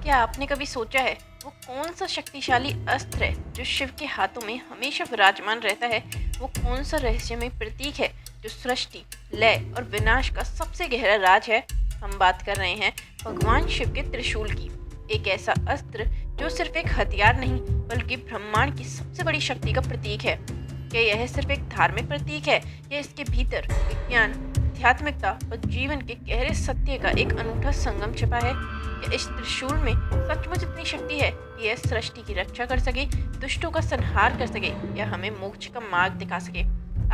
क्या आपने कभी सोचा है वो कौन सा शक्तिशाली अस्त्र है जो शिव के हाथों में हमेशा विराजमान रहता है? वो कौन सा रहस्यमय प्रतीक है जो सृष्टि, लय और विनाश का सबसे गहरा राज है? हम बात कर रहे हैं भगवान शिव के त्रिशूल की। एक ऐसा अस्त्र जो सिर्फ एक हथियार नहीं बल्कि ब्रह्मांड की सबसे बड़ी शक्ति का प्रतीक है। क्या यह सिर्फ एक धार्मिक प्रतीक है या इसके भीतर विज्ञान, आध्यात्मिकता और जीवन के गहरे सत्य का एक अनूठा संगम छिपा है? या इस त्रिशूल में सचमुच इतनी शक्ति है कि यह सृष्टि की रक्षा कर सके, दुष्टों का संहार कर सके या हमें मोक्ष का मार्ग दिखा सके?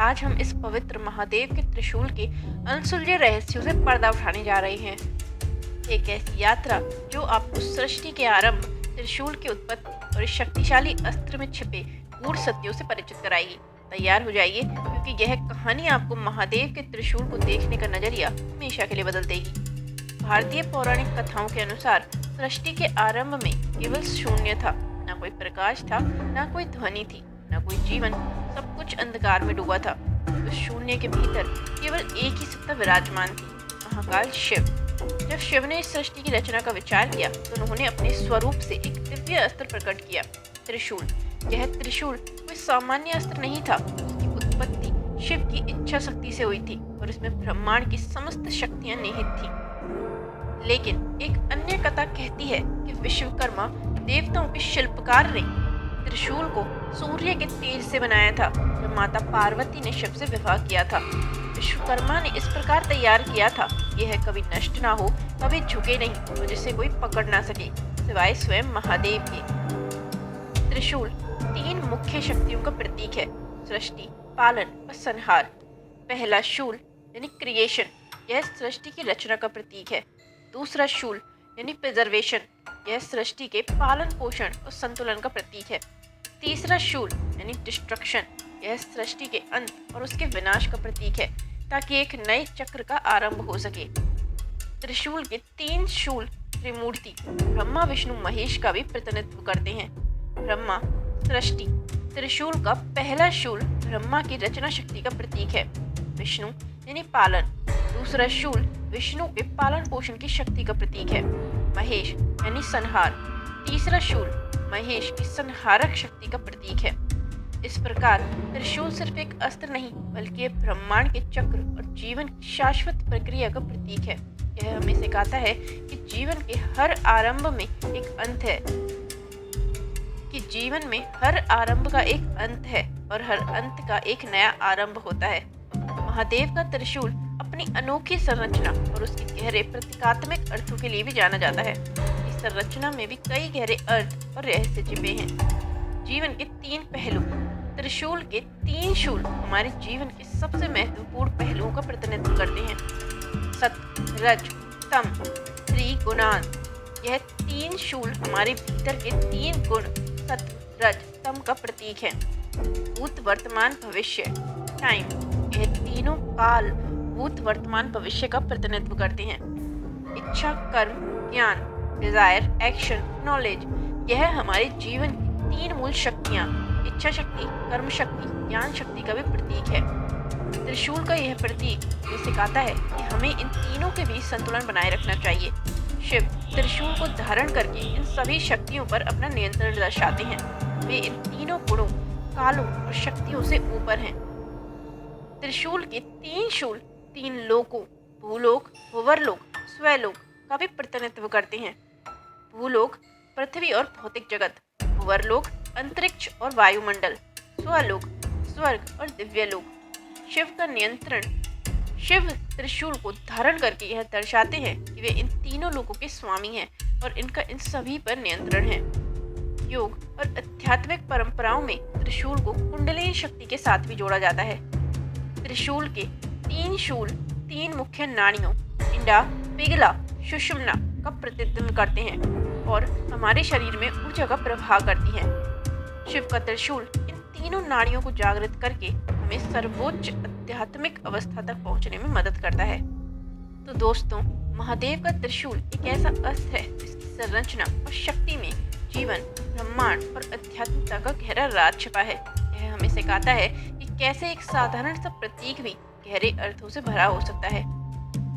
आज हम इस पवित्र महादेव के त्रिशूल के अनसुलझे रहस्यों से पर्दा उठाने जा रहे हैं। एक ऐसी यात्रा जो आपको सृष्टि के आरंभ, त्रिशूल की उत्पत्ति और इस शक्तिशाली अस्त्र में छिपे गूढ़ सत्यों से परिचित कराएगी। तैयार हो जाइए, क्योंकि यह कहानी आपको महादेव के त्रिशूल को देखने का नजरिया हमेशा के लिए बदल देगी। भारतीय पौराणिक कथाओं के अनुसार सृष्टि के आरंभ में केवल शून्य था। ना कोई प्रकाश था, ना कोई ध्वनि थी, ना कोई जीवन। सब कुछ अंधकार में डूबा था। उस शून्य के भीतर केवल एक ही सत्ता विराजमान थी, महाकाल शिव। जब शिव ने इस सृष्टि की रचना का विचार किया तो उन्होंने अपने स्वरूप से एक दिव्य अस्त्र प्रकट किया, त्रिशूल। यह त्रिशूल कोई सामान्य अस्त्र नहीं था। उसकी उत्पत्ति शिव की इच्छा शक्ति से हुई थी और इसमें ब्रह्मांड की समस्त शक्तियां निहित थी। लेकिन एक अन्य कथा कहती है कि विश्वकर्मा देवताओं के शिल्पकार ने त्रिशूल को सूर्य के तेज से बनाया था जब माता पार्वती ने शिव से विवाह किया था। विश्वकर्मा ने इस प्रकार तैयार किया था कि यह कभी नष्ट ना हो, कभी झुके नहीं और जिसे कोई पकड़ ना सके सिवाय स्वयं महादेव के। त्रिशूल तीन मुख्य शक्तियों का प्रतीक है, सृष्टि, पालन और संहार। पहला शूल यानी क्रिएशन, यह सृष्टि की रचना का प्रतीक है। दूसरा शूल यानी प्रिजर्वेशन, यह सृष्टि के पालन पोषण और संतुलन का प्रतीक है। तीसरा शूल यानी डिस्ट्रक्शन, यह सृष्टि के अंत और उसके विनाश का प्रतीक है, ताकि एक नए चक्र का आरंभ हो सके। त्रिशूल के तीन शूल त्रिमूर्ति ब्रह्मा, विष्णु, महेश का भी प्रतिनिधित्व करते हैं। ब्रह्मा सृष्टि, त्रिशूल का पहला शूल ब्रह्मा की रचना शक्ति का प्रतीक है। विष्णु यानी पालन, दूसरा शूल विष्णु के पालन पोषण की शक्ति का प्रतीक है। महेश यानी संहार, तीसरा शूल महेश की संहारक शक्ति का प्रतीक है। इस प्रकार त्रिशूल सिर्फ एक अस्त्र नहीं बल्कि ये ब्रह्मांड के चक्र और जीवन की शाश्वत प्रक्रिया का प्रतीक है। यह हमें सिखाता है कि जीवन के हर आरंभ में एक अंत है, हर आरंभ का एक अंत है और हर अंत का एक नया आरंभ होता है। महादेव का त्रिशूल अपनी अनोखी संरचना और उसके गहरे प्रतीकात्मक अर्थों के लिए भी जाना जाता है। इस संरचना में भी कई गहरे अर्थ और रहस्य छिपे हैं। जीवन के तीन पहलू, त्रिशूल के तीन शूल हमारे जीवन के सबसे महत्वपूर्ण पहलुओं का प्रतिनिधित्व करते हैं। सत्य, रज, तम, त्रिगुणान। यह तीन शूल हमारे भीतर के तीन गुण सत्य, रज, तम का प्रतीक है। भूत, वर्तमान, भविष्य, टाइम। यह तीनों काल, भूत, वर्तमान, भविष्य का प्रतिनिधित्व करते हैं। इच्छा, कर्म, ज्ञान, डिजायर, एक्शन, नॉलेज। यह हमारे जीवन की तीन मूल शक्तियाँ, इच्छा शक्ति, कर्म शक्ति, ज्ञान शक्ति का भी प्रतीक है। त्रिशूल का यह प्रतीक ये सिखाता है कि हमें इन तीनों के बीच संतुलन बनाए रखना चाहिए। शिव त्रिशूल को धारण करके इन सभी शक्तियों पर अपना नियंत्रण दर्शाते हैं। वे इन तीनों गुणों, कालों और शक्तियों से ऊपर हैं। त्रिशूल के तीन शूल तीन लोकों, भूलोक, भुवरलोक, स्वलोक का भी प्रतिनिधित्व करते हैं। भूलोक पृथ्वी और भौतिक जगत, भुवरलोक अंतरिक्ष और वायुमंडल, स्वलोक स्वर्ग और दिव्यलोक। शिव का नियंत्रण, शिव त्रिशूल को धारण करके यह दर्शाते हैं कि वे इन तीनों लोकों के स्वामी हैं और इनका इन सभी पर नियंत्रण है। योग और आध्यात्मिक परंपराओं में त्रिशूल को कुंडलिनी शक्ति के साथ भी जोड़ा जाता है। त्रिशूल के तीन शूल तीन मुख्य नाड़ियों, इंडा, पिंगला, सुषुम्ना का प्रतिनिधित्व करते हैं और हमारे शरीर में ऊर्जा का प्रवाह करती हैं। शिव का त्रिशूल इन तीनों नाड़ियों को जागृत करके हमें सर्वोच्च आध्यात्मिक अवस्था तक पहुंचने में मदद करता है। तो दोस्तों, महादेव का त्रिशूल एक ऐसा अस्त्र है जिसकी संरचना और शक्ति में जीवन, ब्रह्मांड और आध्यात्मिकता का गहरा राज छिपा है। यह हमें सिखाता है कि कैसे एक साधारण सा प्रतीक भी गहरे अर्थों से भरा हो सकता है।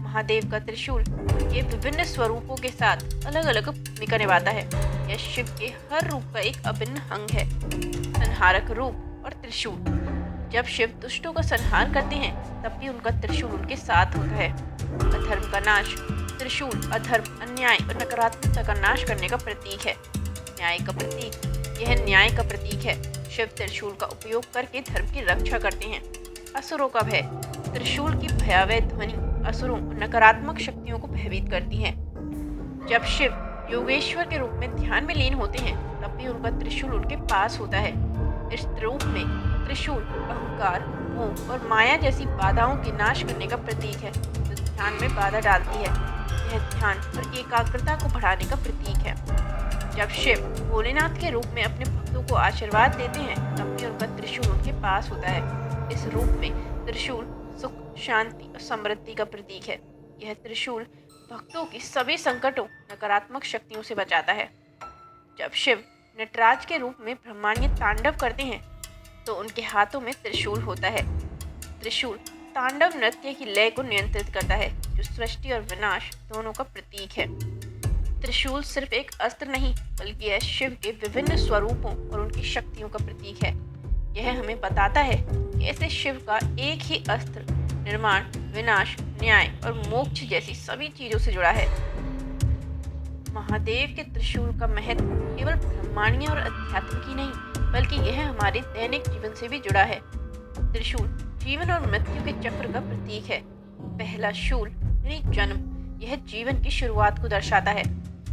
महादेव का त्रिशूल के विभिन्न स्वरूपों के साथ अलग अलग भूमिका निभाता है। यह शिव के हर रूप का एक अभिन्न अंग है। संहारक रूप और त्रिशूल। जब शिव दुष्टों का संहार करते हैं तब भी उनका त्रिशूल उनके साथ होता है। अधर्म का नाश। त्रिशूल अधर्म, अन्याय और नकारात्मकता का नाश करने का प्रतीक है। न्याय का प्रतीक। यह न्याय का प्रतीक है। शिव त्रिशूल का उपयोग करके धर्म की रक्षा करते हैं। असुरों का भय। त्रिशूल की भयावह ध्वनि असुरों और नकारात्मक शक्तियों को भयभीत करती है। जब शिव योगेश्वर के रूप में ध्यान में लीन होते हैं तब भी उनका त्रिशूल उनके पास होता है। इस रूप में त्रिशूल अहंकार, मोह और माया जैसी बाधाओं के नाश करने का प्रतीक है जो ध्यान में बाधा डालती है। यह ध्यान और एकाग्रता को बढ़ाने का प्रतीक है। जब शिव भोलेनाथ के रूप में अपने भक्तों को आशीर्वाद देते हैं तब भी उनका त्रिशूल उनके पास होता है। इस रूप में त्रिशूल सुख, शांति और समृद्धि का प्रतीक है। यह त्रिशूल भक्तों की सभी संकटों, नकारात्मक शक्तियों से बचाता है। जब शिव नटराज के रूप में ब्रह्मांडीय तांडव करते हैं तो उनके हाथों में त्रिशूल होता है। त्रिशूल तांडव नृत्य की लय को नियंत्रित करता है जो सृष्टि और विनाश दोनों का प्रतीक है। त्रिशूल सिर्फ एक अस्त्र नहीं बल्कि यह शिव के विभिन्न स्वरूपों और उनकी शक्तियों का प्रतीक है। यह हमें बताता है कि ऐसे शिव का एक ही अस्त्र निर्माण, विनाश, न्याय और मोक्ष जैसी सभी चीजों से जुड़ा है। महादेव के त्रिशूल का महत्व केवल ब्रह्मांडीय और अध्यात्म की नहीं बल्कि यह हमारे दैनिक जीवन से भी जुड़ा है। त्रिशूल जीवन और मृत्यु के चक्र का प्रतीक है। पहला शूल यानी जन्म, यह जीवन की शुरुआत को दर्शाता है।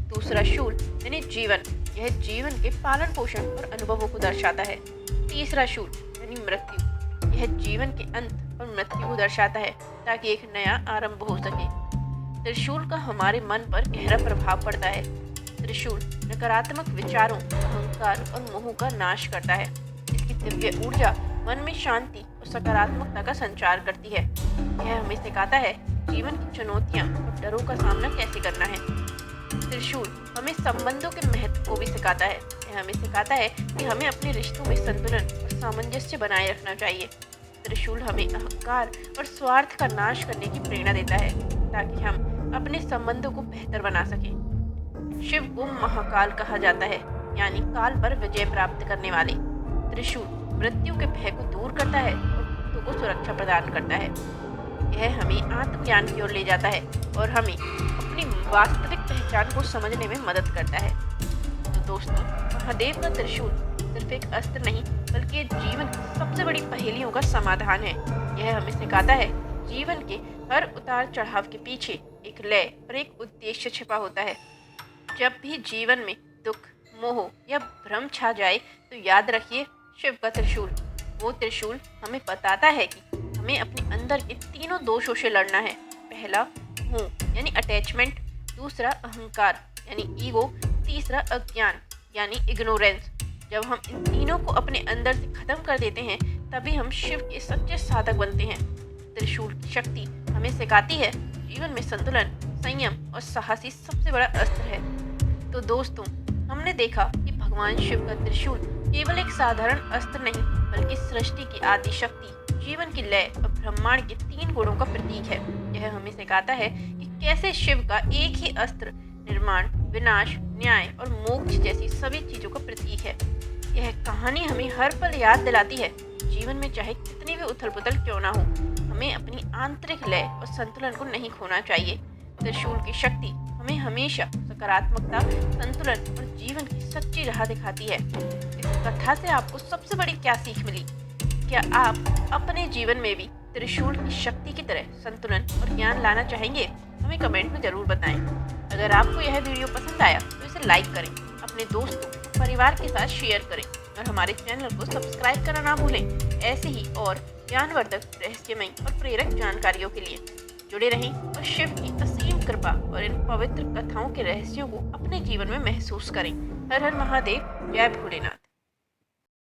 दूसरा शूल यानी जीवन, यह जीवन के पालन पोषण और अनुभवों को दर्शाता है। तीसरा शूल यानी मृत्यु, यह जीवन के अंत और मृत्यु को दर्शाता है ताकि एक नया आरंभ हो सके। त्रिशूल का हमारे मन पर गहरा प्रभाव पड़ता है। त्रिशूल नकारात्मक विचारों, अहंकार और मोह का नाश करता है। इसकी दिव्य ऊर्जा मन में शांति और सकारात्मकता का संचार करती है। यह हमें सिखाता है जीवन की चुनौतियां और डरों का सामना कैसे करना है। त्रिशूल हमें संबंधों के महत्व को भी सिखाता है। यह हमें सिखाता है कि हमें अपने रिश्तों में संतुलन और सामंजस्य बनाए रखना चाहिए। त्रिशूल हमें अहंकार और स्वार्थ का नाश करने की प्रेरणा देता है ताकि हम अपने संबंधों को बेहतर बना सकें। शिव को महाकाल कहा जाता है यानी काल पर विजय प्राप्त करने वाले। त्रिशूल मृत्यु के भय को दूर करता है और भक्तों को सुरक्षा प्रदान करता है। यह हमें आत्मज्ञान की ओर ले जाता है और हमें अपनी वास्तविक पहचान को समझने में मदद करता है। तो दोस्तों, महादेव का त्रिशूल सिर्फ एक अस्त्र नहीं बल्कि जीवन की सबसे बड़ी पहेलियों का समाधान है। यह हमें सिखाता है जीवन के हर उतार चढ़ाव के पीछे एक लय और एक उद्देश्य छिपा होता है। जब भी जीवन में दुख, मोह या भ्रम छा जाए तो याद रखिए शिव का त्रिशूल। वो त्रिशूल हमें बताता है कि हमें अपने अंदर के तीनों दोषों से लड़ना है। पहला मोह यानी अटैचमेंट, दूसरा अहंकार यानी ईगो, तीसरा अज्ञान यानी इग्नोरेंस। जब हम इन तीनों को अपने अंदर से खत्म कर देते हैं तभी हम शिव के सच्चे साधक बनते हैं। त्रिशूल की शक्ति हमें सिखाती है जीवन में संतुलन, संयम और साहस ही सबसे बड़ा अस्त्र है। तो दोस्तों, हमने देखा कि भगवान शिव का त्रिशूल केवल एक साधारण अस्त्र नहीं बल्कि सृष्टि की आदि शक्ति, जीवन की लय और ब्रह्मांड के 3 गुणों का प्रतीक है। यह हमें सिखाता है कि कैसे शिव का एक ही अस्त्र निर्माण, विनाश, न्याय और मोक्ष जैसी सभी चीजों का प्रतीक है। यह कहानी हमें हर पल याद दिलाती है जीवन में चाहे कितनी भी उथल पुथल क्यों ना हो, हमें अपनी आंतरिक लय और संतुलन को नहीं खोना चाहिए। त्रिशूल की शक्ति हमें हमेशा सकारात्मकता, संतुलन और जीवन की सच्ची राह दिखाती है। इस कथा से आपको सबसे बड़ी क्या सीख मिली? क्या आप अपने जीवन में भी त्रिशूल की शक्ति की तरह संतुलन और ज्ञान लाना चाहेंगे? हमें कमेंट में जरूर बताएं। अगर आपको यह वीडियो पसंद आया तो इसे लाइक करें, अपने दोस्तों, परिवार के साथ शेयर करें और हमारे चैनल को सब्सक्राइब करना ना भूलें। ऐसे ही और ज्ञानवर्धक, रहस्यमय और प्रेरक जानकारियों के लिए जुड़े रहें और शिव की असीम कृपा और इन पवित्र कथाओं के रहस्यों को अपने जीवन में महसूस करें। हर हर महादेव, जय भोलेनाथ।